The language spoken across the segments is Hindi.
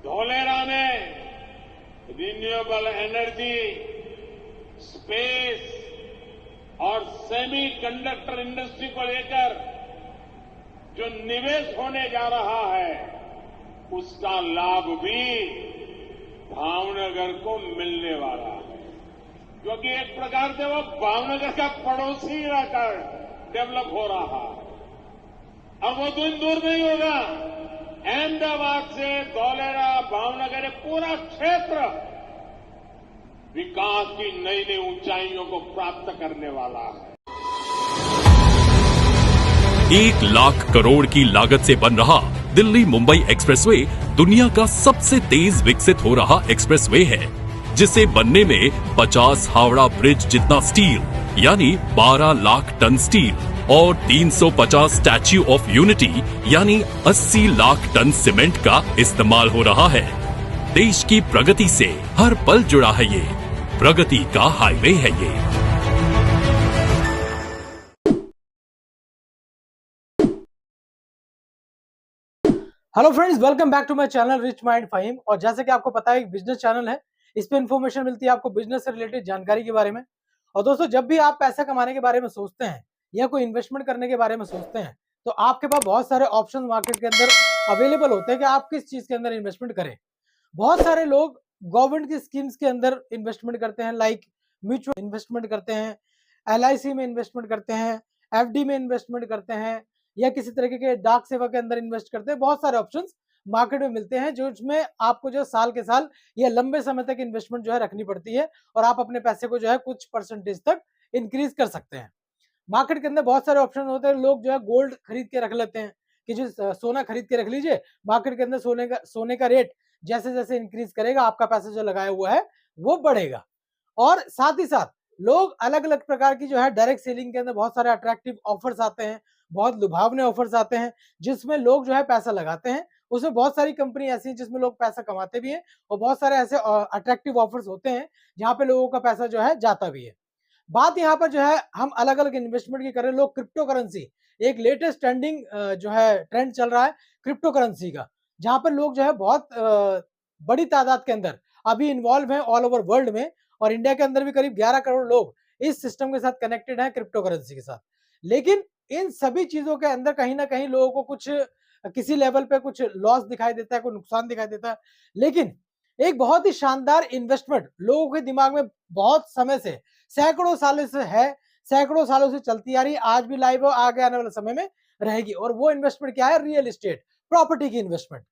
धोलेरा में रिन्यूएबल एनर्जी, स्पेस और सेमी कंडक्टर इंडस्ट्री को लेकर जो निवेश होने जा रहा है, उसका लाभ भी भावनगर को मिलने वाला है, क्योंकि एक प्रकार से वो भावनगर का पड़ोसी रहकर डेवलप हो रहा है। अब वो दिन दूर नहीं होगा, अहमदाबाद से धौलेरा, भावनगर, ये पूरा क्षेत्र विकास की नई नई ऊंचाइयों को प्राप्त करने वाला है। 1 लाख करोड़ की लागत से बन रहा दिल्ली मुंबई एक्सप्रेसवे दुनिया का सबसे तेज विकसित हो रहा एक्सप्रेसवे है, जिसे बनने में 50 हावड़ा ब्रिज जितना स्टील यानी 12 लाख टन स्टील और 350 स्टैच्यू ऑफ यूनिटी यानी 80 लाख टन सीमेंट का इस्तेमाल हो रहा है। देश की प्रगति से हर पल जुड़ा है ये, प्रगति का हाईवे है ये। Hello friends, welcome back to my channel Rich Mind Fahim. और जैसे कि आपको पता है, एक बिजनेस चैनल है, इस पे इन्फॉर्मेशन मिलती है आपको बिजनेस से रिलेटेड जानकारी के बारे में। और दोस्तों, जब भी आप पैसा कमाने के बारे में सोचते हैं या कोई इन्वेस्टमेंट करने के बारे में सोचते हैं, तो आपके पास बहुत सारे ऑप्शन मार्केट के अंदर अवेलेबल होते हैं कि आप किस चीज के अंदर इन्वेस्टमेंट करें। बहुत सारे लोग गवर्नमेंट की स्कीम्स के अंदर इन्वेस्टमेंट करते हैं, लाइक म्यूचुअल इन्वेस्टमेंट करते हैं, LIC में इन्वेस्टमेंट करते हैं, FD में इन्वेस्टमेंट करते हैं, या किसी तरीके के डाक सेवा के अंदर इन्वेस्ट करते हैं। बहुत सारे ऑप्शंस मार्केट में मिलते हैं, जो इसमें आपको जो साल के साल या लंबे समय तक इन्वेस्टमेंट जो है रखनी पड़ती है, और आप अपने पैसे को जो है कुछ परसेंटेज तक इंक्रीज कर सकते हैं। मार्केट के अंदर बहुत सारे ऑप्शन होते हैं। लोग जो है गोल्ड खरीद के रख लेते हैं कि जो सोना खरीद के रख लीजिए, मार्केट के अंदर सोने का रेट जैसे जैसे इंक्रीज करेगा, आपका पैसा जो लगाया हुआ है वो बढ़ेगा। और साथ ही साथ लोग अलग अलग प्रकार की जो है डायरेक्ट सेलिंग के अंदर बहुत सारे अट्रैक्टिव ऑफर्स आते हैं, बहुत लुभावने ऑफर्स आते हैं, जिसमें लोग जो है पैसा लगाते हैं। उसमें बहुत सारी कंपनी ऐसी है जिसमें लोग पैसा कमाते भी हैं, और बहुत सारे ऐसे अट्रैक्टिव ऑफर्स होते हैं जहां पे लोगों का पैसा जो है जाता भी है। बात यहाँ पर जो है हम अलग अलग इन्वेस्टमेंट की करें। लोग क्रिप्टो करेंसी, एक लेटेस्ट ट्रेंडिंग जो है ट्रेंड चल रहा है क्रिप्टो करेंसी का, जहां पर लोग जो है बहुत बड़ी तादाद के अंदर अभी इन्वॉल्व हैं ऑल ओवर वर्ल्ड में, और इंडिया के अंदर भी करीब 11 करोड़ लोग इस सिस्टम के साथ कनेक्टेड हैं, क्रिप्टो करेंसी के साथ। लेकिन इन सभी चीजों के अंदर कहीं ना कहीं लोगों को कुछ किसी लेवल पे कुछ लॉस दिखाई देता है, कोई नुकसान दिखाई देता है। लेकिन एक बहुत ही शानदार इन्वेस्टमेंट लोगों के दिमाग में बहुत समय से, सैकड़ों सालों से है, सैकड़ों सालों से चलती आ रही, आज भी लाइव हो, आगे आने वाले समय में रहेगी। और वो इन्वेस्टमेंट क्या है? रियल एस्टेट, प्रॉपर्टी की इन्वेस्टमेंट।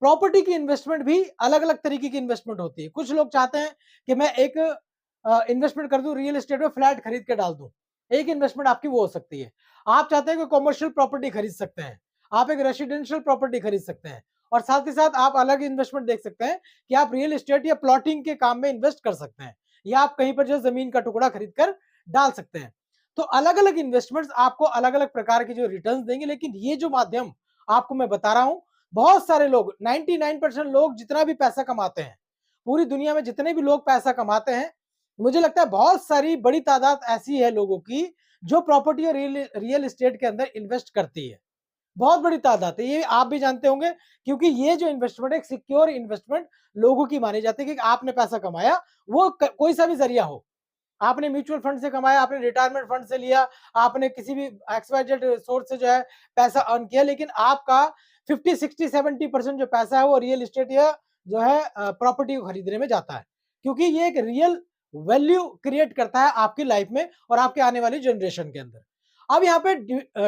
प्रॉपर्टी की इन्वेस्टमेंट भी अलग अलग तरीके की इन्वेस्टमेंट होती है। कुछ लोग चाहते हैं कि मैं एक इन्वेस्टमेंट कर दूं, रियल एस्टेट में फ्लैट खरीद के डाल दूं, एक इन्वेस्टमेंट आपकी वो हो सकती है। आप चाहते हैं कि कॉमर्शियल प्रॉपर्टी खरीद सकते हैं, आप एक रेसिडेंशियल प्रॉपर्टी खरीद सकते हैं, और साथ ही साथ आप अलग इन्वेस्टमेंट देख सकते हैं कि आप रियल एस्टेट या प्लॉटिंग के काम में इन्वेस्ट कर सकते हैं, या आप कहीं पर जो जमीन का टुकड़ा खरीद कर डाल सकते हैं। तो अलग अलग इन्वेस्टमेंट्स आपको अलग अलग प्रकार के जो रिटर्न्स देंगे। लेकिन ये जो माध्यम आपको मैं बता रहा हूं, बहुत सारे लोग, 99% लोग जितना भी पैसा कमाते हैं, पूरी दुनिया में जितने भी लोग पैसा कमाते हैं, मुझे लगता है बहुत सारी बड़ी तादाद ऐसी है लोगों की जो प्रॉपर्टी और रियल एस्टेट के अंदर इन्वेस्ट करती है। बहुत बड़ी तादाद है, ये आप भी जानते होंगे, क्योंकि ये जो इन्वेस्टमेंट है, एक सिक्योर इन्वेस्टमेंट लोगों की मानी जाती है कि आपने पैसा कमाया, वो कोई सा भी जरिया हो, आपने म्यूचुअल फंड से कमाया, आपने रिटायरमेंट फंड से लिया, आपने किसी भी XYZ सोर्स से जो है पैसा अर्न किया, लेकिन आपका 50, 60, 70% जो पैसा है वो रियल एस्टेट या जो है प्रॉपर्टी को खरीदने में जाता है, क्योंकि ये एक रियल वैल्यू क्रिएट करता है आपकी लाइफ में और आपके आने वाली जनरेशन के अंदर। अब यहाँ पे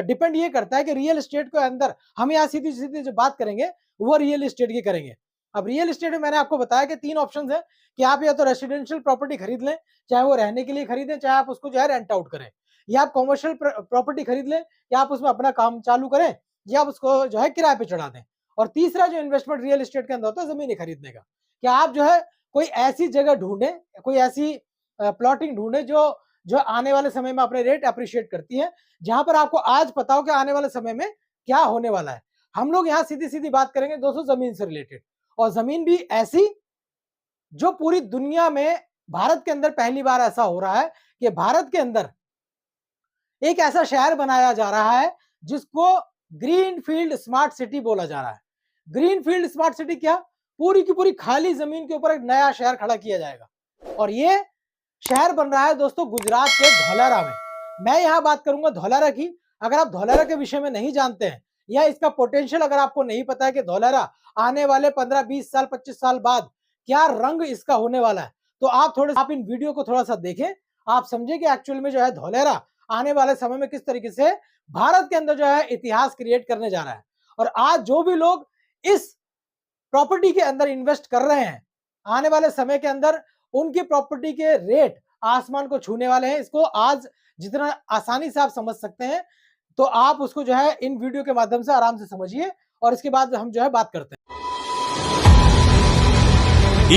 डिपेंड ये करता है कि रियल एस्टेट के अंदर हम यहाँ सीधी सीधी जो बात करेंगे वो रियल एस्टेट की करेंगे। अब रियल एस्टेट में मैंने आपको बताया कि 3 ऑप्शन है कि आप या तो रेसिडेंशियल प्रॉपर्टी खरीद लें, चाहे वो रहने के लिए खरीदें, चाहे आप उसको जो है रेंट आउट करें, या आप कॉमर्शियल प्रॉपर्टी खरीद लें, या आप उसमें अपना काम चालू करें, या आप उसको जो है किराए पे चढ़ा दें। और तीसरा जो इन्वेस्टमेंट रियल एस्टेट के अंदर होता है जमीन खरीदने का, कि आप जो है कोई ऐसी जगह ढूंढें, कोई ऐसी प्लॉटिंग ढूंढें जो जो आने वाले समय में अपने रेट अप्रिशिएट करती है, जहां पर आपको आज पता हो कि आने वाले समय में क्या होने वाला है। हम लोग यहाँ सीधी सीधी बात करेंगे दोस्तों जमीन से रिलेटेड, और जमीन भी ऐसी जो पूरी दुनिया में, भारत के अंदर पहली बार ऐसा हो रहा है कि भारत के अंदर एक ऐसा शहर बनाया जा रहा है जिसको ग्रीन फील्ड स्मार्ट सिटी बोला जा रहा है। ग्रीन फील्ड स्मार्ट सिटी क्या? पूरी की पूरी खाली जमीन के ऊपर एक नया शहर खड़ा किया जाएगा। और ये शहर बन रहा है दोस्तों गुजरात के धौलारा में। मैं यहाँ बात करूंगा धौलारा की। अगर आप धौलारा के विषय में नहीं जानते हैं या इसका पोटेंशियल अगर आपको नहीं पता है कि धौलारा आने वाले 15, 20 साल, 25 साल बाद क्या रंग इसका होने वाला है, तो आप इन वीडियो को थोड़ा सा देखें। आप समझे कि एक्चुअल में जो है धौलारा आने वाले समय में किस तरीके से भारत के अंदर जो है इतिहास क्रिएट करने जा रहा है। और आज जो भी लोग इस प्रॉपर्टी के अंदर इन्वेस्ट कर रहे हैं, आने वाले समय के अंदर उनकी प्रॉपर्टी के रेट आसमान को छूने वाले हैं। इसको आज जितना आसानी से आप समझ सकते हैं, तो आप उसको जो है इन वीडियो के माध्यम से आराम से समझिए और इसके बाद हम जो है बात करते हैं।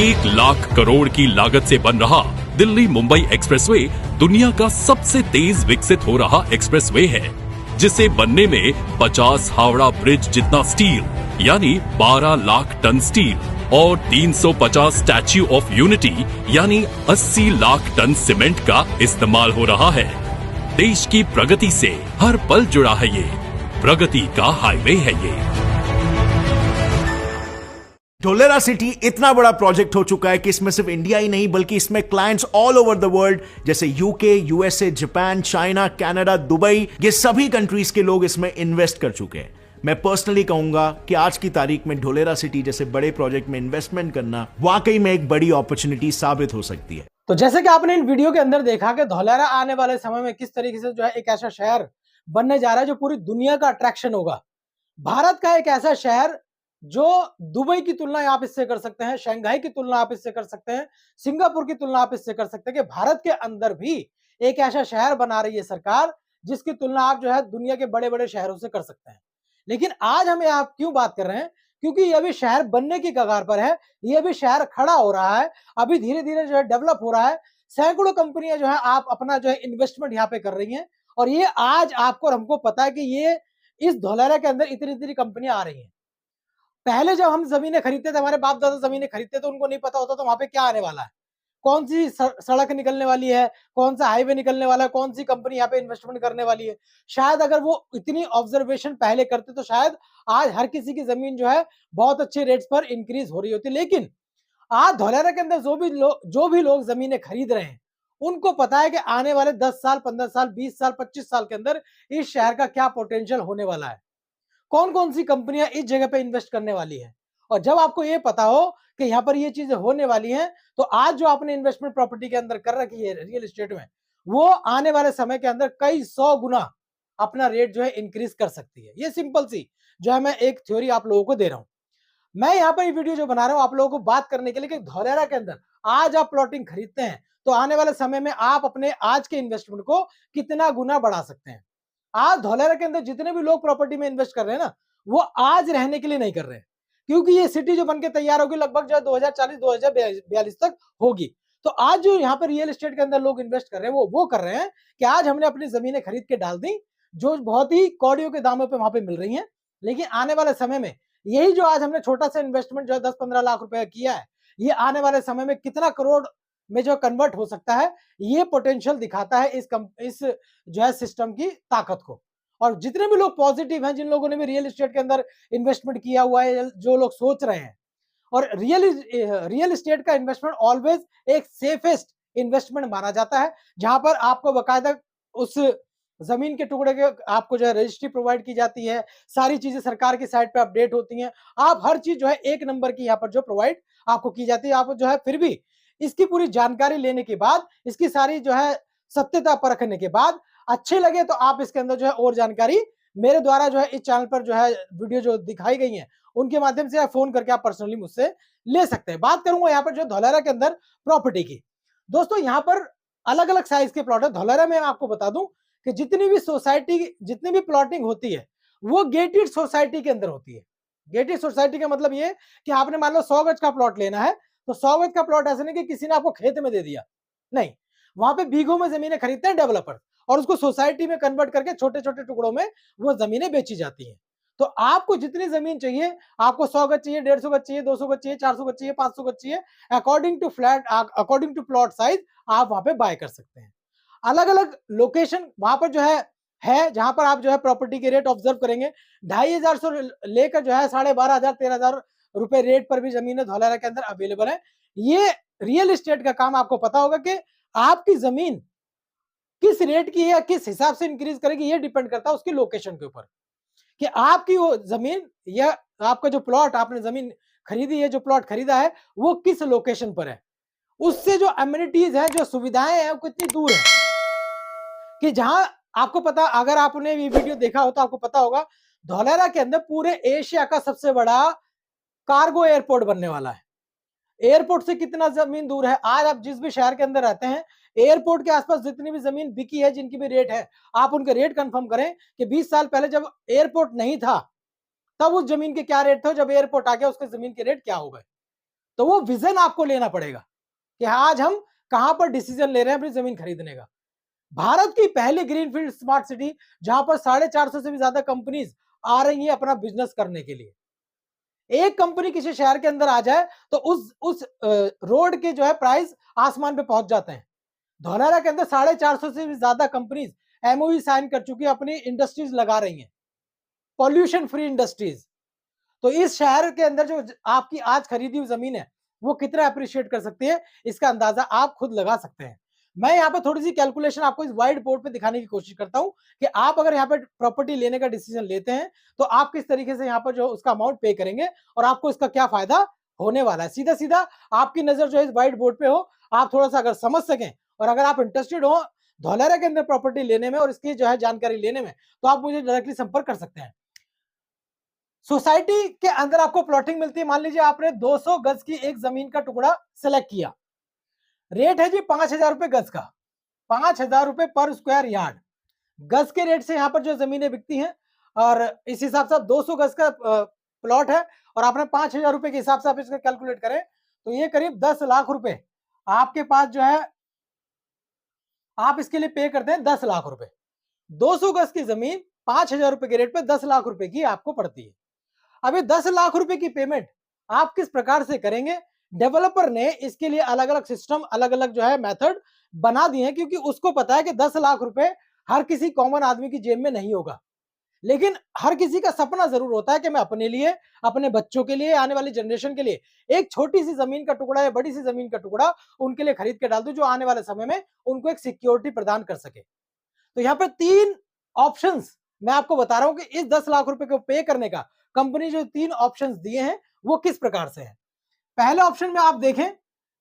1 लाख करोड़ की लागत से बन रहा दिल्ली मुंबई एक्सप्रेसवे दुनिया का सबसे तेज विकसित हो रहा एक्सप्रेसवे है, जिसे बनने में 50 हावड़ा ब्रिज जितना स्टील यानी 12 लाख टन स्टील और 350 स्टैच्यू ऑफ यूनिटी यानी 80 लाख टन सीमेंट का इस्तेमाल हो रहा है। देश की प्रगति से हर पल जुड़ा है ये, प्रगति का हाईवे है ये। धौलेरा सिटी इतना बड़ा प्रोजेक्ट हो चुका है कि इसमें सिर्फ इंडिया ही नहीं बल्कि इसमें clients all over the world जैसे UK, USA, Japan, China, Canada, Dubai, ये सभी कंट्रीज के लोग इसमें इन्वेस्ट कर चुके हैं। मैं पर्सनली कहूंगा कि आज की तारीख में धौलेरा सिटी जैसे बड़े प्रोजेक्ट में इन्वेस्टमेंट करना वाकई में एक बड़ी अपॉर्चुनिटी साबित हो सकती है। तो जैसे कि आपने इन वीडियो के अंदर देखा कि धौलारा आने वाले समय में किस तरीके से जो है एक ऐसा शहर बनने जा रहा है जो पूरी दुनिया का अट्रैक्शन होगा। भारत का एक ऐसा शहर जो दुबई की तुलना आप इससे कर सकते हैं, शंघाई की तुलना आप इससे कर सकते हैं, सिंगापुर की तुलना आप इससे कर सकते हैं कि भारत के अंदर भी एक ऐसा शहर बना रही है सरकार जिसकी तुलना आप जो है दुनिया के बड़े बड़े शहरों से कर सकते हैं। लेकिन आज हम यहाँ क्यों बात कर रहे हैं, क्योंकि यह भी शहर बनने की कगार पर है, यह भी शहर खड़ा हो रहा है, अभी धीरे धीरे जो है डेवलप हो रहा है। सैकड़ों कंपनियां जो है आप अपना जो है इन्वेस्टमेंट यहाँ पे कर रही हैं और ये आज आपको और हमको पता है कि ये इस धौलारा के अंदर इतनी इतनी कंपनियां आ रही हैं। पहले जब हम जमीनें खरीदते थे, हमारे बाप दादा जमीनें खरीदते थे, उनको नहीं पता होता तो वहां पे क्या आने वाला है, कौन सी सड़क निकलने वाली है, कौन सा हाईवे निकलने वाला है, कौन सी कंपनी यहाँ पे इन्वेस्टमेंट करने वाली है। शायद अगर वो इतनी ऑब्जर्वेशन पहले करते तो शायद आज हर किसी की जमीन जो है बहुत अच्छे रेट्स पर इंक्रीज हो रही होती। लेकिन आज धौलारा के अंदर जो भी लोग जमीनें खरीद रहे हैं उनको पता है कि आने वाले 10 साल, 15 साल, 20 साल, 25 साल के अंदर इस शहर का क्या पोटेंशियल होने वाला है, कौन कौन सी कंपनियां इस जगह पे इन्वेस्ट करने वाली है। और जब आपको ये पता हो कि यहाँ पर ये चीजें होने वाली हैं, तो आज जो आपने इन्वेस्टमेंट प्रॉपर्टी के अंदर कर रखी है रियल एस्टेट में, वो आने वाले समय के अंदर कई 100 गुना अपना रेट जो है इंक्रीज कर सकती है। ये सिंपल सी जो है मैं एक थ्योरी आप लोगों को दे रहा हूं। मैं यहाँ पर ये वीडियो जो बना रहा हूँ आप लोगों को बात करने के लिए कि धौलारा के अंदर आज आप प्लॉटिंग खरीदते हैं तो आने वाले समय में आप अपने आज के इन्वेस्टमेंट को कितना गुना बढ़ा सकते हैं। आज धौलारा के अंदर जितने भी लोग प्रॉपर्टी में इन्वेस्ट कर रहे हैं ना, वो आज रहने के लिए नहीं कर रहे हैं, क्योंकि ये सिटी जो बनके तैयार होगी लगभग जो 2040 2042 तक होगी। तो आज जो यहाँ पर रियल एस्टेट के अंदर लोग इन्वेस्ट कर रहे हैं वो कर रहे हैं कि आज हमने अपनी जमीनें खरीद के डाल दी जो बहुत ही कौड़ियों के दामों पे वहां पे मिल रही हैं। लेकिन आने वाले समय में यही जो आज हमने छोटा सा इन्वेस्टमेंट जो 10-15 लाख रुपए किया है, ये आने वाले समय में कितना करोड़ में जो कन्वर्ट हो सकता है, ये पोटेंशियल दिखाता है इस जो है सिस्टम की ताकत को। और जितने भी लोग पॉजिटिव हैं, जिन लोगों ने भी रियल एस्टेट के अंदर इन्वेस्टमेंट किया हुआ है, जो लोग सोच रहे हैं, और रियल एस्टेट का इन्वेस्टमेंट ऑलवेज एक सेफेस्ट इन्वेस्टमेंट माना जाता है, जहां पर आपको बकायदा उस जमीन के टुकड़े के आपको जो है रजिस्ट्री प्रोवाइड की जाती है, सारी चीजें सरकार की साइट पे अपडेट होती हैं, आप हर चीज जो है एक नंबर की यहाँ पर जो प्रोवाइड आपको की जाती है। आप जो है फिर भी इसकी पूरी जानकारी लेने के बाद, इसकी सारी जो है सत्यता परखने के बाद अच्छे लगे तो आप इसके अंदर जो है और जानकारी मेरे द्वारा जो है इस चैनल पर जो है वीडियो जो दिखाई गई है उनके माध्यम से फोन करके आप पर्सनली मुझसे ले सकते हैं। बात करूंगा यहाँ पर जो धौलारा के अंदर प्रॉपर्टी की। दोस्तों यहाँ पर अलग अलग साइज के प्लॉट है। धौलारा में आपको बता दूं कि जितनी भी प्लॉटिंग होती है वो गेटेड सोसाइटी के अंदर होती है। गेटेड सोसाइटी का मतलब ये कि आपने मान लो 100 गज का प्लॉट लेना है, तो 100 गज का प्लॉट ऐसे नहीं कि किसी ने आपको खेत में दे दिया, नहीं, वहां पे बीघों में जमीनें खरीदते हैं डेवलपर और उसको सोसाइटी में कन्वर्ट करके छोटे छोटे टुकड़ों में वो जमीनें बेची जाती हैं। तो आपको जितनी जमीन चाहिए, आपको 100 गज चाहिए, 150 गज चाहिए, 200 गज चाहिए, 400 गज चाहिए, 500 गज चाहिए, अकॉर्डिंग टू प्लॉट साइज आप वहां पे बाय कर सकते हैं। अलग अलग लोकेशन वहां पर जो है जहां पर आप जो है प्रॉपर्टी के रेट ऑब्जर्व करेंगे 2500 से लेकर जो है 12,500 13,000 रुपए रेट पर भी जमीनें धौलारा के अंदर अवेलेबल है। ये रियल एस्टेट का काम आपको पता होगा कि आपकी जमीन किस रेट की है या किस हिसाब से इंक्रीज करेगी, ये डिपेंड करता है उसकी लोकेशन के ऊपर, कि आपकी वो जमीन या आपका जो प्लॉट आपने जमीन खरीदी है, जो प्लॉट खरीदा है, वो किस लोकेशन पर है, उससे जो एमिनिटीज है, जो सुविधाएं हैं, वो कितनी दूर है। कि जहां आपको पता, अगर आपने ये वीडियो देखा हो तो आपको पता होगा धौलारा के अंदर पूरे एशिया का सबसे बड़ा कार्गो एयरपोर्ट बनने वाला है। एयरपोर्ट से कितना जमीन दूर है, आज आप जिस भी शहर के अंदर रहते हैं, एयरपोर्ट के आसपास जितनी भी जमीन बिकी है, जिनकी भी रेट है, आप उनके रेट कंफर्म करें कि 20 साल पहले जब एयरपोर्ट नहीं था तब उस जमीन के क्या रेट थे, जब एयरपोर्ट आ गया उसके जमीन के रेट क्या हो गए। तो वो विजन आपको लेना पड़ेगा कि आज हम कहां पर डिसीजन ले रहे हैं अपनी जमीन खरीदने का। भारत की पहली ग्रीनफील्ड स्मार्ट सिटी, जहां पर 450 से भी ज्यादा कंपनीज आ रही है अपना बिजनेस करने के लिए। एक कंपनी किसी शहर के अंदर आ जाए तो उस रोड के जो है प्राइस आसमान पे पहुंच जाते हैं। धौलारा के अंदर 450 से भी ज्यादा कंपनीज एमओयू साइन कर चुकी है, अपनी इंडस्ट्रीज लगा रही हैं, पॉल्यूशन फ्री इंडस्ट्रीज। तो इस शहर के अंदर जो आपकी आज खरीदी हुई जमीन है वो कितना अप्रिशिएट कर सकती है, इसका अंदाजा आप खुद लगा सकते हैं। मैं यहाँ पे थोड़ी सी कैलकुलेशन आपको इस व्हाइट बोर्ड पे दिखाने की कोशिश करता हूं कि आप अगर यहाँ पे प्रॉपर्टी लेने का डिसीजन लेते हैं तो आप किस तरीके से यहाँ पर जो उसका अमाउंट पे करेंगे और आपको इसका क्या फायदा होने वाला है। सीधा सीधा आपकी नजर जो है इस व्हाइट बोर्ड पे हो, आप थोड़ा सा अगर समझ सकें और अगर आप इंटरेस्टेड हो धौलारा के अंदर प्रॉपर्टी लेने में और इसकी जो है जानकारी लेने में, तो आप मुझे डायरेक्टली संपर्क कर सकते हैं। सोसाइटी के अंदर आपको प्लॉटिंग मिलती है। मान लीजिए आपने 200 गज की एक जमीन का टुकड़ा सेलेक्ट किया, रेट है जी 5,000 रुपए गज का, 5,000 रुपए पर स्क्वायर यार्ड गज के रेट से यहाँ पर जो जमीनें बिकती हैं। और इस हिसाब से 200 गज का प्लॉट है और आपने 5,000 रुपए के हिसाब से आप इसका कैलकुलेट करें तो ये करीब 10 लाख रुपए आपके पास जो है, आप इसके लिए पे करते हैं 10 लाख रुपए। 200 गज की जमीन 5,000 रुपए के रेट पे 10 लाख रुपए की आपको पड़ती है। अब ये 10 लाख रुपए की पेमेंट आप किस प्रकार से करेंगे, डेवलपर ने इसके लिए अलग अलग सिस्टम, अलग अलग जो है मेथड बना दिए हैं, क्योंकि उसको पता है कि 10 लाख रुपए हर किसी कॉमन आदमी की जेब में नहीं होगा। लेकिन हर किसी का सपना जरूर होता है कि मैं अपने लिए, अपने बच्चों के लिए, आने वाली जनरेशन के लिए एक छोटी सी जमीन का टुकड़ा या बड़ी सी जमीन का टुकड़ा उनके लिए खरीद के डाल दूं, जो आने वाले समय में उनको एक सिक्योरिटी प्रदान कर सके। तो यहाँ पर 3 ऑप्शंस मैं आपको बता रहा हूं कि इस 10 लाख रुपए को पे करने का कंपनी जो 3 ऑप्शंस दिए हैं वो किस प्रकार से है। पहले ऑप्शन में आप देखें,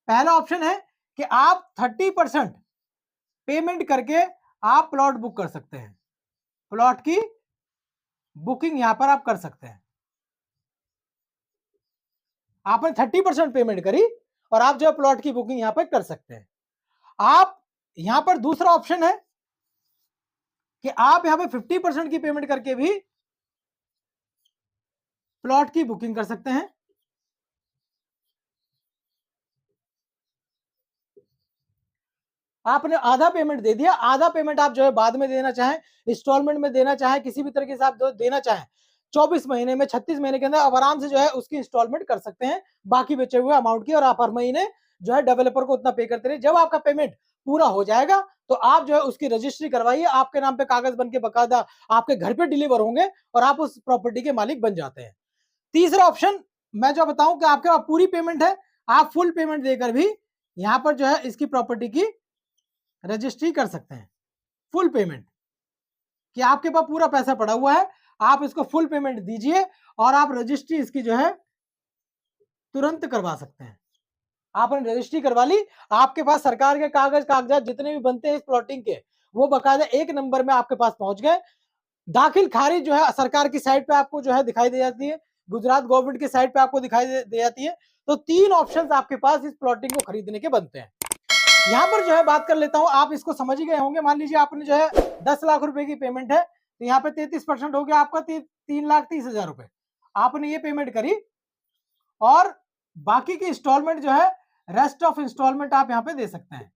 पहला ऑप्शन है कि आप 30% पेमेंट करके आप प्लॉट बुक कर सकते हैं। प्लॉट की बुकिंग यहां पर आप कर सकते हैं। आपने 30% पेमेंट करी और आप जो प्लॉट की बुकिंग यहां पर कर सकते हैं। आप यहां पर दूसरा ऑप्शन है कि आप यहां पर 50% की पेमेंट करके भी प्लॉट की बुकिंग कर सकते हैं। आपने आधा पेमेंट दे दिया, आधा पेमेंट आप जो है बाद में देना चाहें, इंस्टॉलमेंट में देना चाहें, किसी भी तरीके से आप देना चाहें, 24 महीने में, 36 महीने के अंदर आप आराम से जो है उसकी इंस्टॉलमेंट कर सकते हैं बाकी बचे हुए अमाउंट की, और आप हर महीने जो है डेवलपर को उतना पे करते रहिए। जब आपका पेमेंट पूरा हो जाएगा तो आप जो है उसकी रजिस्ट्री करवाइए, आपके नाम पे कागज बन के बकायदा आपके घर पे डिलीवर होंगे और आप उस प्रॉपर्टी के मालिक बन जाते हैं। तीसरा ऑप्शन मैं जो बताऊं कि आपके पास पूरी पेमेंट है, आप फुल पेमेंट देकर भी यहां पर जो है इसकी प्रॉपर्टी की रजिस्ट्री कर सकते हैं। फुल पेमेंट कि आपके पास पूरा पैसा पड़ा हुआ है, आप इसको फुल पेमेंट दीजिए और आप रजिस्ट्री इसकी जो है तुरंत करवा सकते हैं। आपने रजिस्ट्री करवा ली, आपके पास सरकार के कागजात जितने भी बनते हैं इस प्लॉटिंग के, वो बकायदा एक नंबर में आपके पास पहुंच गए। दाखिल खारिज जो है सरकार की साइट पे आपको जो है दिखाई दे जाती है, गुजरात गवर्नमेंट की साइट पे आपको दिखाई दे जाती है। तो 3 ऑप्शंस आपके पास इस प्लॉटिंग को खरीदने के बनते हैं। यहां पर जो है बात कर लेता हूं, आप इसको समझ ही गए होंगे। मान लीजिए आपने जो है 10 लाख रुपए की पेमेंट है, तो यहाँ पे 33% हो गया आपका 3,30,000 रुपए आपने ये पेमेंट करी, और बाकी की इंस्टॉलमेंट जो है, रेस्ट ऑफ इंस्टॉलमेंट आप यहाँ पे दे सकते हैं।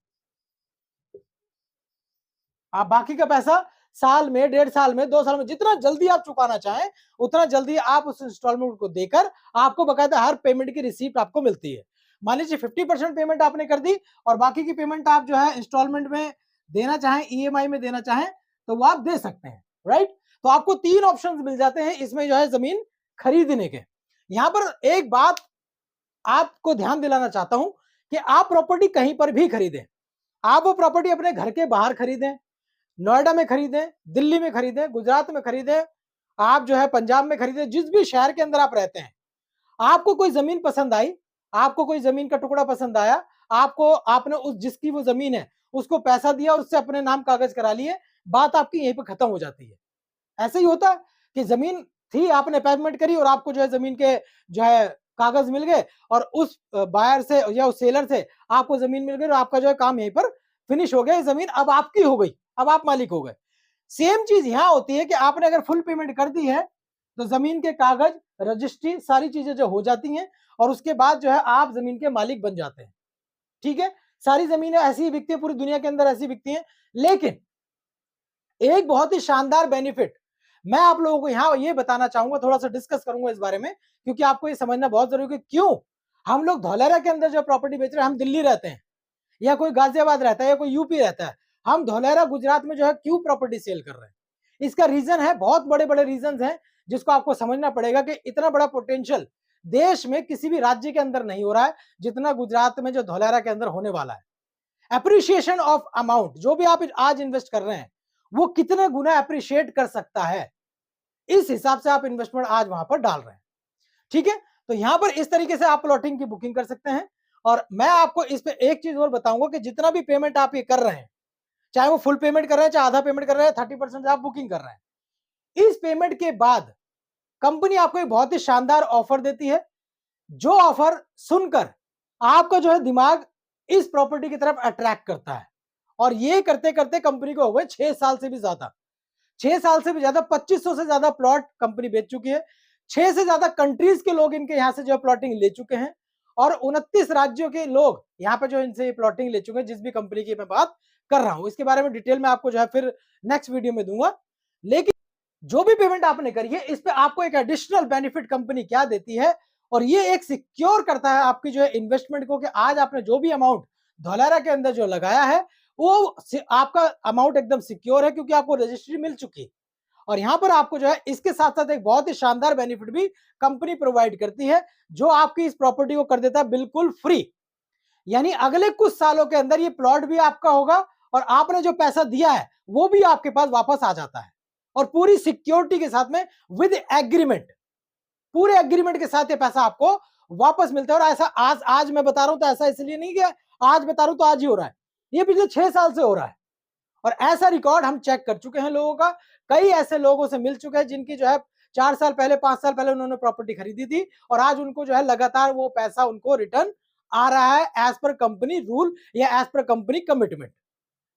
आप बाकी का पैसा साल में, 1.5 साल में, 2 साल में, जितना जल्दी आप चुकाना चाहें उतना जल्दी आप उस इंस्टॉलमेंट को देकर आपको बकायदा हर पेमेंट की रिसीप्ट आपको मिलती है। मान लीजिए 50% पेमेंट आपने कर दी और बाकी की पेमेंट आप जो है इंस्टॉलमेंट में देना चाहें, ईएमआई में देना चाहें, तो वो आप दे सकते हैं, राइट। तो आपको 3 ऑप्शंस मिल जाते हैं इसमें जो है जमीन खरीदने के। यहां पर एक बात आपको ध्यान दिलाना चाहता हूं कि आप प्रॉपर्टी कहीं पर भी खरीदें, आप वो प्रॉपर्टी अपने घर के बाहर खरीदें, नोएडा में खरीदें, दिल्ली में खरीदें, गुजरात में खरीदें, आप जो है पंजाब में खरीदें, जिस भी शहर के अंदर आप रहते हैं, आपको कोई जमीन पसंद आई, आपको कोई जमीन का टुकड़ा पसंद आया, आपको आपने उस जिसकी वो जमीन है उसको पैसा दिया और उससे अपने नाम कागज करा लिए, बात आपकी यहीं पर खत्म हो जाती है। ऐसे ही होता है कि जमीन थी, आपने पेमेंट करी और आपको जो है जमीन के जो है कागज मिल गए और उस बायर से या उस सेलर से आपको जमीन मिल गई और आपका जो है काम यहीं पर फिनिश हो गया, जमीन अब आपकी हो गई, अब आप मालिक हो गए। सेम चीज यहां होती है कि आपने अगर फुल पेमेंट कर दी है तो जमीन के कागज, रजिस्ट्री, सारी चीजें जो हो जाती हैं और उसके बाद जो है आप जमीन के मालिक बन जाते हैं। ठीक है, सारी जमीनें ऐसी ही बिकती है, पूरी दुनिया के अंदर ऐसी बिकती हैं, लेकिन एक बहुत ही शानदार बेनिफिट मैं आप लोगों को यहां ये बताना चाहूंगा, थोड़ा सा डिस्कस करूंगा इस बारे में, क्योंकि आपको ये समझना बहुत जरूरी है कि क्यों हम लोग धौलेरा के अंदर जो प्रॉपर्टी बेच रहे हैं, हम दिल्ली रहते हैं या कोई गाजियाबाद रहता है या कोई यूपी रहता है, हम धौलेरा गुजरात में जो है क्यों प्रॉपर्टी सेल कर रहे हैं। इसका रीजन है, बहुत बड़े बड़े रीजन हैं जिसको आपको समझना पड़ेगा कि इतना बड़ा पोटेंशियल देश में किसी भी राज्य के अंदर नहीं हो रहा है जितना गुजरात में जो धौलेरा के अंदर होने वाला है। एप्रिसिएशन ऑफ अमाउंट, जो भी आप आज इन्वेस्ट कर रहे हैं वो कितने गुना एप्रिशिएट कर सकता है, इस हिसाब से आप इन्वेस्टमेंट आज वहां पर डाल रहे हैं। ठीक है, तो यहां पर इस तरीके से आप प्लॉटिंग की बुकिंग कर सकते हैं। और मैं आपको इस पे एक चीज और बताऊंगा कि जितना भी पेमेंट आप ये कर रहे हैं, चाहे वो फुल पेमेंट कर रहे हैं, चाहे आधा पेमेंट कर रहे हैं, 30% आप बुकिंग कर रहे हैं, इस पेमेंट के बाद कंपनी आपको एक बहुत ही शानदार ऑफर देती है, जो ऑफर सुनकर आपका जो है दिमाग इस प्रॉपर्टी की तरफ अट्रैक्ट करता है। और ये करते करते कंपनी को हो गए 6 साल से भी ज्यादा, 6 साल से भी ज्यादा, 2500 से ज्यादा प्लॉट कंपनी बेच चुकी है, 6 से ज्यादा कंट्रीज के लोग इनके यहां से जो है प्लॉटिंग ले चुके हैं और 29 राज्यों के लोग यहां पे जो इनसे प्लॉटिंग ले चुके हैं, जिस भी कंपनी की मैं बात कर रहा हूं। इसके बारे में डिटेल में आपको जो है फिर नेक्स्ट वीडियो में दूंगा। लेकिन जो भी पेमेंट आपने करी है, इस पे आपको एक एडिशनल बेनिफिट कंपनी क्या देती है, और ये एक सिक्योर करता है आपकी जो है इन्वेस्टमेंट को, कि आज आपने जो भी अमाउंट धौलेरा के अंदर जो लगाया है वो आपका अमाउंट एकदम सिक्योर है, क्योंकि आपको रजिस्ट्री मिल चुकी है। और यहां पर आपको जो है इसके साथ साथ एक बहुत ही शानदार बेनिफिट भी कंपनी प्रोवाइड करती है, जो आपकी इस प्रॉपर्टी को कर देता है बिल्कुल फ्री। यानी अगले कुछ सालों के अंदर ये प्लॉट भी आपका होगा और आपने जो पैसा दिया है वो भी आपके पास वापस आ जाता है, और पूरी सिक्योरिटी के साथ में, विद एग्रीमेंट, पूरे एग्रीमेंट के साथ ये पैसा आपको वापस मिलता है। और ऐसा आज मैं बता रहा हूं तो ऐसा इसलिए नहीं कि आज बता रहा हूं तो आज ही हो रहा है, ये पिछले 6 साल से हो रहा है। और ऐसा रिकॉर्ड हम चेक कर चुके हैं लोगों का, कई ऐसे लोगों से मिल चुके हैं जिनकी जो है 4 साल पहले, 5 साल पहले उन्होंने प्रॉपर्टी खरीदी थी और आज उनको जो है लगातार वो पैसा उनको रिटर्न आ रहा है एज पर कंपनी रूल या एज पर कंपनी कमिटमेंट।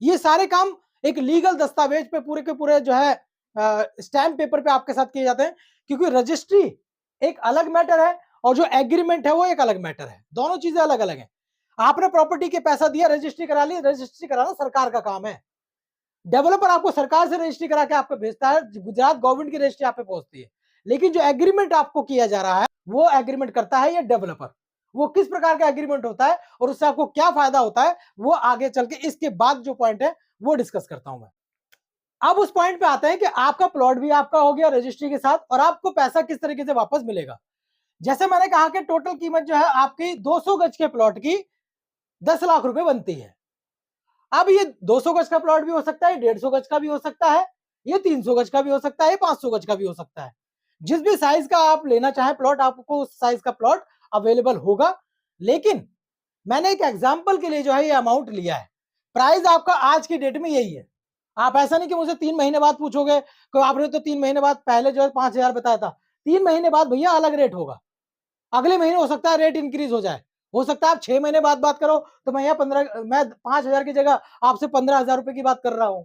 ये सारे काम एक लीगल दस्तावेज पे पूरे के पूरे जो है स्टैम्प पेपर पे आपके साथ किए जाते हैं, क्योंकि रजिस्ट्री एक अलग मैटर है और जो एग्रीमेंट है वो एक अलग मैटर है, दोनों चीजें अलग अलग हैं। आपने प्रॉपर्टी के पैसा दिया, रजिस्ट्री करा ली, रजिस्ट्री कराना सरकार का काम है। डेवलपर आपको सरकार से रजिस्ट्री करा के आपको भेजता है, गुजरात गवर्नमेंट की रजिस्ट्री आप पे पहुंचती है, लेकिन जो एग्रीमेंट आपको किया जा रहा है वो एग्रीमेंट करता है ये डेवलपर। वो किस प्रकार का एग्रीमेंट होता है और उससे आपको क्या फायदा होता है, वो आगे चल के इसके बाद जो पॉइंट है वो डिस्कस करता हूं मैं। अब उस पॉइंट पे आते हैं कि आपका प्लॉट भी आपका हो गया रजिस्ट्री के साथ, और आपको पैसा किस तरीके से वापस मिलेगा। जैसे मैंने कहा कि टोटल कीमत जो है आपकी 200 गज के प्लॉट की 10 लाख रुपए बनती है। अब ये 200 गज का प्लॉट भी हो सकता है, 150 गज का भी हो सकता है, ये 300 गज का भी हो सकता है, 500 गज का भी हो सकता है। जिस भी साइज का आप लेना चाहे प्लॉट, आपको उस साइज का प्लॉट अवेलेबल होगा। लेकिन मैंने एक एग्जांपल के लिए जो है ये अमाउंट लिया है, प्राइस आपका आज की डेट में यही है। आप ऐसा नहीं कि मुझे 3 महीने बाद पूछोगे कि आपने तो 3 महीने बाद पहले जो है 5000 बताया था, 3 महीने बाद भैया अलग रेट होगा, अगले महीने हो सकता है रेट इंक्रीज हो जाए, हो सकता है आप 6 महीने बाद बात करो तो मैं 5000 की जगह आपसे 15,000 रुपए की बात कर रहा हूं।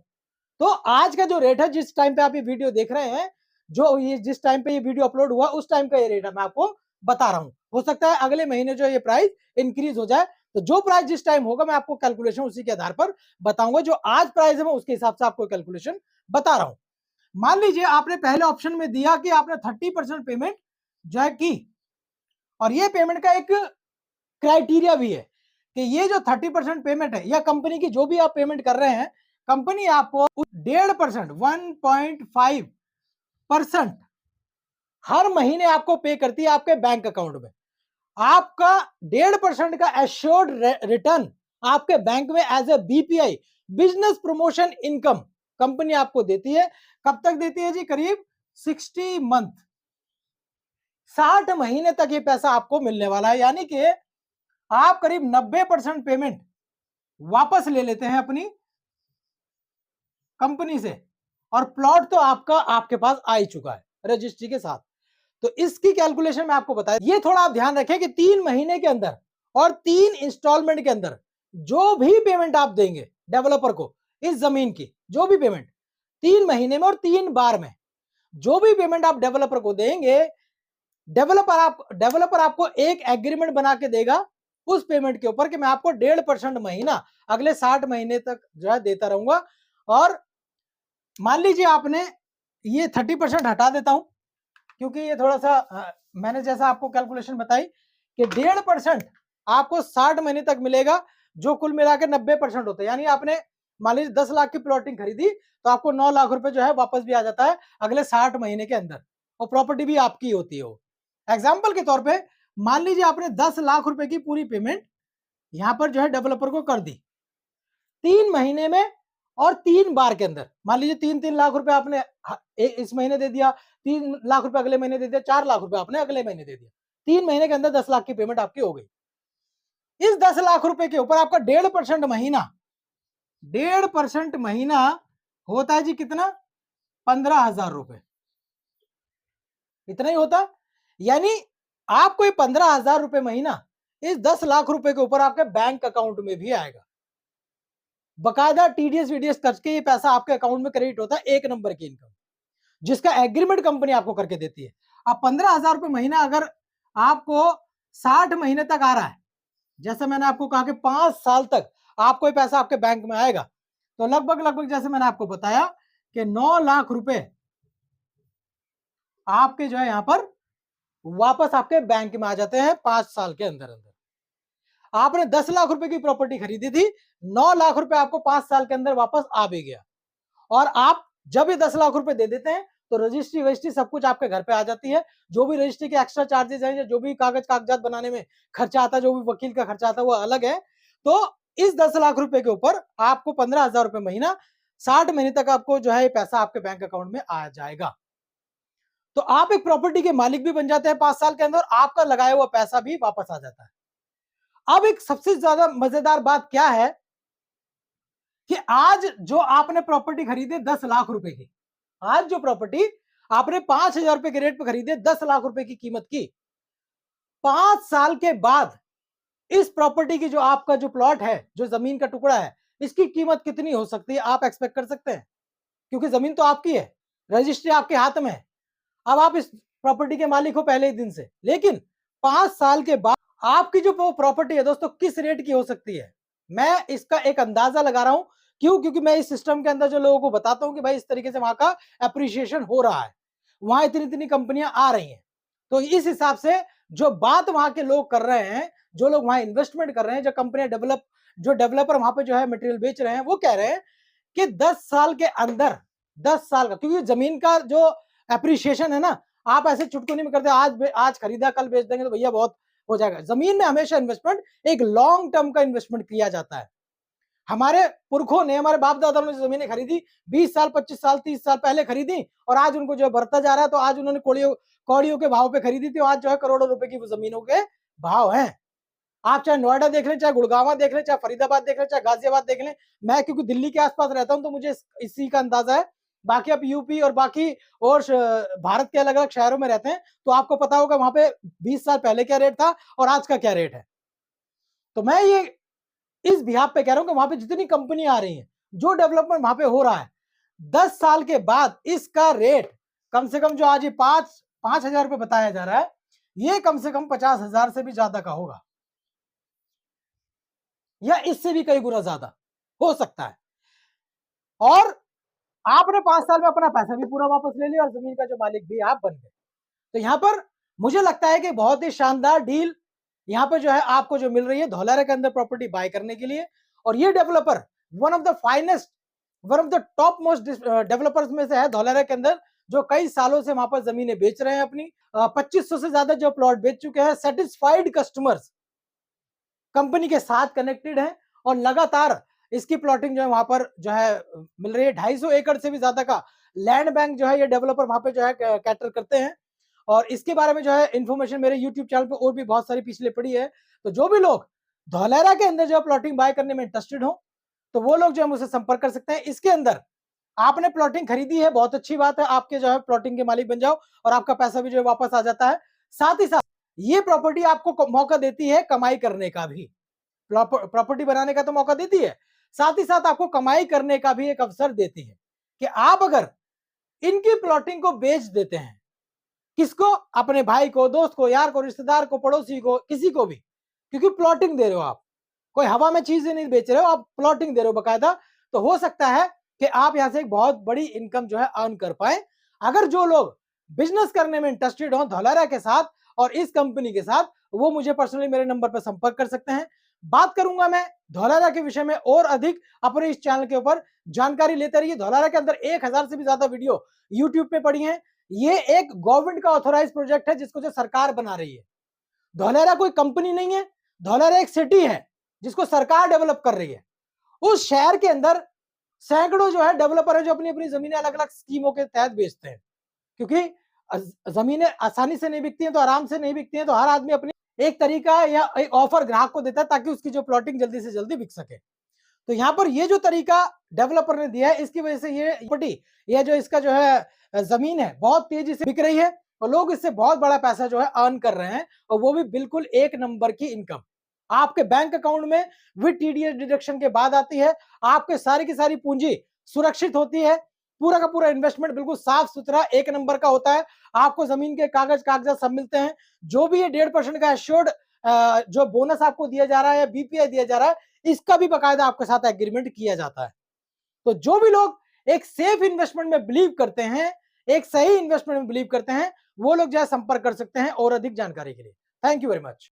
तो आज का जो रेट है, जिस टाइम पे आप ये वीडियो देख रहे हैं, जो ये जिस टाइम पे ये वीडियो अपलोड हुआ उस टाइम का ये रेट है, मैं आपको बता रहा हूं। हो सकता है अगले महीने जो ये प्राइस इंक्रीज हो जाए, तो जो प्राइस जिस टाइम होगा मैं आपको कैलकुलेशन उसी के आधार पर बताऊंगा। जो आज प्राइस है मैं उसके हिसाब से आपको कैलकुलेशन बता रहा हूं। मान लीजिए आपने पहले ऑप्शन में दिया कि आपने 30% पेमेंट जो है की, और ये पेमेंट का एक क्राइटेरिया भी है कि ये जो 30% पेमेंट है या कंपनी की जो भी आप पेमेंट कर रहे हैं, कंपनी आपको 1.5% 1.5% हर महीने आपको पे करती है आपके बैंक अकाउंट में। आपका 1.5% का एश्योर्ड रिटर्न आपके बैंक में as a BPI, business promotion income, company आपको देती है। कब तक देती है जी? करीब 60 मंथ, 60 महीने तक ये पैसा आपको मिलने वाला है। यानी कि आप करीब 90% पेमेंट वापस ले लेते हैं अपनी कंपनी से, और प्लॉट तो आपका आपके पास आ ही चुका है रजिस्ट्री के साथ। तो इसकी कैलकुलेशन मैं आपको बताया। ये थोड़ा आप ध्यान रखें कि 3 महीने के अंदर और 3 इंस्टॉलमेंट के अंदर जो भी पेमेंट आप देंगे डेवलपर को, इस जमीन की जो भी पेमेंट 3 महीने में और 3 बार में जो भी पेमेंट आप डेवलपर को देंगे, डेवलपर आपको एक एग्रीमेंट बना के देगा उस पेमेंट के ऊपर कि मैं आपको 1.5% महीना अगले 60 महीने तक जो है देता रहूंगा। और मान लीजिए आपने ये 30% हटा देता हूं, क्योंकि ये थोड़ा सा मैंने जैसा आपको कैलकुलेशन बताई कि 1.5% आपको 60 महीने तक मिलेगा, जो कुल मिला के 90% होता है। यानी आपने मान लीजिए 10 लाख की प्लॉटिंग खरीदी तो आपको 9 लाख रुपए जो है वापस भी आ जाता है अगले 60 महीने के अंदर, और प्रॉपर्टी भी आपकी होती है वो। एग्जाम्पल के तौर पे मान लीजिए आपने 10 लाख रुपए की पूरी पेमेंट यहां पर जो है डेवलपर को कर दी 3 महीने में और 3 बार के अंदर। मान लीजिए 3-3 लाख रुपए आपने इस महीने दे दिया, 3 लाख रुपए अगले महीने दे दिया, 4 लाख रुपए आपने अगले महीने दे दिया। 3 महीने के अंदर 10 लाख की पेमेंट आपकी हो गई। इस 10 लाख रुपए के ऊपर आपका 1.5% महीना, 1.5% महीना होता है जी कितना? 15,000 रुपए, इतना ही होता है। यानी आपको ये 15,000 रुपए महीना इस 10 लाख रुपए के ऊपर आपके बैंक अकाउंट में भी आएगा। बकायदा टीडीएस वीडीएस करके ये पैसा आपके अकाउंट में क्रेडिट होता है, 1 नंबर की इनकम, जिसका एग्रीमेंट कंपनी आपको करके देती है। अब 15,000 रुपए महीना अगर आपको 60 महीने तक आ रहा है, जैसे मैंने आपको कहा कि 5 साल तक आपको ये पैसा आपके बैंक में आएगा, तो लगभग जैसे मैंने आपको बताया कि 9 लाख रुपए आपके जो है यहां पर वापस आपके बैंक में आ जाते हैं 5 साल के अंदर अंदर। आपने 10 लाख रुपए की प्रॉपर्टी खरीदी थी, 9 लाख रुपए आपको 5 साल के अंदर वापस आ भी गया। और आप जब ये 10 लाख रुपए दे देते हैं तो रजिस्ट्री वजिस्ट्री सब कुछ आपके घर पे आ जाती है। जो भी रजिस्ट्री के एक्स्ट्रा चार्जेस हैं, जो भी कागजात बनाने में खर्चा आता है, जो भी वकील का खर्चा आता है, वो अलग है। तो इस 10 लाख रुपए के ऊपर आपको 15,000 रुपए महीना 60 महीने तक आपको जो है ये पैसा आपके बैंक अकाउंट में आ जाएगा। तो आप एक प्रॉपर्टी के मालिक भी बन जाते हैं 5 साल के अंदर, आपका लगाया हुआ पैसा भी वापस आ जाता है। अब एक सबसे ज्यादा मजेदार बात क्या है कि आज जो आपने प्रॉपर्टी खरीदी 10 लाख रुपए की, आज जो प्रॉपर्टी आपने 5,000 रुपए के रेट पे खरीदी 10 लाख रुपए की कीमत की, 5 साल के बाद इस प्रॉपर्टी की जो आपका जो प्लॉट है, जो जमीन का टुकड़ा है, इसकी कीमत कितनी हो सकती है आप एक्सपेक्ट कर सकते हैं? क्योंकि जमीन तो आपकी है, रजिस्ट्री आपके हाथ में है, अब आप इस प्रॉपर्टी के मालिक हो पहले ही दिन से, लेकिन 5 साल के बाद आपकी जो प्रॉपर्टी है दोस्तों किस रेट की हो सकती है, मैं इसका एक अंदाजा लगा रहा हूं। क्यों? क्योंकि मैं इस सिस्टम के अंदर जो लोगों को बताता हूं कि भाई इस तरीके से वहां का एप्रिसिएशन हो रहा है, वहां इतनी इतनी कंपनियां आ रही हैं, तो इस हिसाब से जो बात वहां के लोग कर रहे हैं, जो लोग वहां इन्वेस्टमेंट कर रहे हैं, जो कंपनियां जो डेवलपर वहां पे जो है मटेरियल बेच रहे हैं, वो कह रहे हैं कि 10 साल के अंदर, 10 साल का, क्योंकि जमीन का जो एप्रिसिएशन है ना, आप ऐसे चुटकुले में करते आज खरीदा कल बेच देंगे तो भैया बहुत हो जाएगा। जमीन में हमेशा इन्वेस्टमेंट एक लॉन्ग टर्म का इन्वेस्टमेंट किया जाता है। हमारे पुरखों ने, हमारे बाप दादाओं ने जमीनें खरीदी 20 साल 25 साल 30 साल पहले खरीदी, और आज उनको जो बढ़ता जा रहा है, तो आज उन्होंने कौड़ियों के भाव पे खरीदी थी, आज जो है करोड़ों रुपए की जमीनों के भाव हैं। आप चाहे नोएडा देख लें, चाहे गुड़गांव देख लें, चाहे फरीदाबाद देख लें, चाहे गाजियाबाद देख लें। मैं क्योंकि दिल्ली के आसपास रहता हूं तो मुझे इसी का अंदाजा है। बाकी आप यूपी और बाकी और भारत के अलग अलग शहरों में रहते हैं, तो आपको पता होगा वहां पे 20 साल पहले क्या रेट था और आज का क्या रेट है। तो मैं ये इस बिहाफ पे कह रहा हूं कि वहां पे जितनी कंपनी आ रही है, जो डेवलपमेंट वहां पे हो रहा है, 10 साल के बाद इसका रेट कम से कम जो आज ये 5,000 रुपए बताया जा रहा है, ये कम से कम 50,000 से भी ज्यादा का होगा, या इससे भी कई गुना ज्यादा हो सकता है। और आपने 5 साल में अपना पैसा भी पूरा वापस ले लिया और जमीन का जो मालिक भी आप बन गए। तो यहां पर मुझे लगता है कि बहुत ही शानदार डील यहां पर जो है आपको जो मिल रही है धौलारा के अंदर प्रॉपर्टी बाय करने के लिए। और ये developer one of the finest, one of the top most developers में से है धौलारा के अंदर, जो कई सालों से वहां पर जमीनें बेच रहे हैं अपनी। 2500 से ज्यादा जो प्लॉट बेच चुके हैं। सेटिस्फाइड कस्टमर्स कंपनी के साथ कनेक्टेड हैं और लगातार इसकी प्लॉटिंग जो है वहां पर जो है मिल रही है। 250 एकड़ से भी ज्यादा का लैंड बैंक जो है ये डेवलपर वहां पे जो है कैटर करते हैं। और इसके बारे में जो है इंफॉर्मेशन मेरे यूट्यूब चैनल पे और भी बहुत सारी पिछले पड़ी है। तो जो भी लोग धौलेरा के अंदर जो प्लॉटिंग बाय करने में इंटरेस्टेड हो तो वो लोग जो है मुझसे संपर्क कर सकते हैं। इसके अंदर आपने प्लॉटिंग खरीदी है, बहुत अच्छी बात है, आपके जो है प्लॉटिंग के मालिक बन जाओ और आपका पैसा भी जो है वापस आ जाता है। साथ ही साथ ये प्रॉपर्टी आपको मौका देती है कमाई करने का भी। प्रॉपर्टी बनाने का तो मौका देती है, साथ ही साथ आपको कमाई करने का भी एक अवसर देती है कि आप अगर इनकी प्लॉटिंग को बेच देते हैं, किसको, अपने भाई को, दोस्त को, यार को, रिश्तेदार को, पड़ोसी को, किसी को भी, क्योंकि प्लॉटिंग दे रहे हो आप, कोई हवा में चीजें नहीं बेच रहे हो, आप प्लॉटिंग दे रहे हो बकायदा। तो हो सकता है कि आप यहां से एक बहुत बड़ी इनकम जो है अर्न कर पाए। अगर जो लोग बिजनेस करने में इंटरेस्टेड हो धौलेरा के साथ और इस कंपनी के साथ, वो मुझे पर्सनली मेरे नंबर पर संपर्क कर सकते हैं। बात करूंगा मैं धौलेरा के विषय में और अधिक अपने इस चैनल के ऊपर, जानकारी लेते रहिए। धौलेरा के अंदर 1000 से भी ज्यादा वीडियो यूट्यूब पे पड़ी है। ये एक गवर्नमेंट का ऑथोराइज प्रोजेक्ट है जिसको जो सरकार बना रही है। धौलेरा कोई कंपनी नहीं है, धौलेरा एक सिटी है जिसको सरकार डेवलप कर रही है। उस शहर के अंदर सैकड़ों जो है डेवलपर है जो अपनी अपनी जमीनें अलग अलग स्कीमों के तहत बेचते हैं, क्योंकि जमीनें आसानी से नहीं बिकती हैं, तो आराम से नहीं बिकती हैं, तो हर आदमी अपनी एक तरीका या एक ऑफर ग्राहक को देता है ताकि उसकी जो प्लॉटिंग जल्दी से जल्दी बिक सके। तो यहाँ पर ये जो तरीका डेवलपर ने दिया है, इसकी वजह से ये प्रॉपर्टी, ये जो इसका जो है जमीन है, बहुत तेजी से बिक रही है और लोग इससे बहुत बड़ा पैसा जो है अर्न कर रहे हैं, और वो भी बिल्कुल एक नंबर की इनकम आपके बैंक अकाउंट में विद टीडीएस डिडक्शन के बाद आती है। आपके सारी की सारी पूंजी सुरक्षित होती है, पूरा का पूरा इन्वेस्टमेंट बिल्कुल साफ सुथरा एक नंबर का होता है। आपको जमीन के कागजात सब मिलते हैं। जो भी ये 1.5% का एश्योर्ड जो बोनस आपको दिया जा रहा है या बीपीआई दिया जा रहा है, इसका भी बाकायदा आपके साथ एग्रीमेंट किया जाता है। तो जो भी लोग एक सेफ इन्वेस्टमेंट में बिलीव करते हैं, एक सही इन्वेस्टमेंट में बिलीव करते हैं, वो लोग जो है संपर्क कर सकते हैं और अधिक जानकारी के लिए। Thank you very much.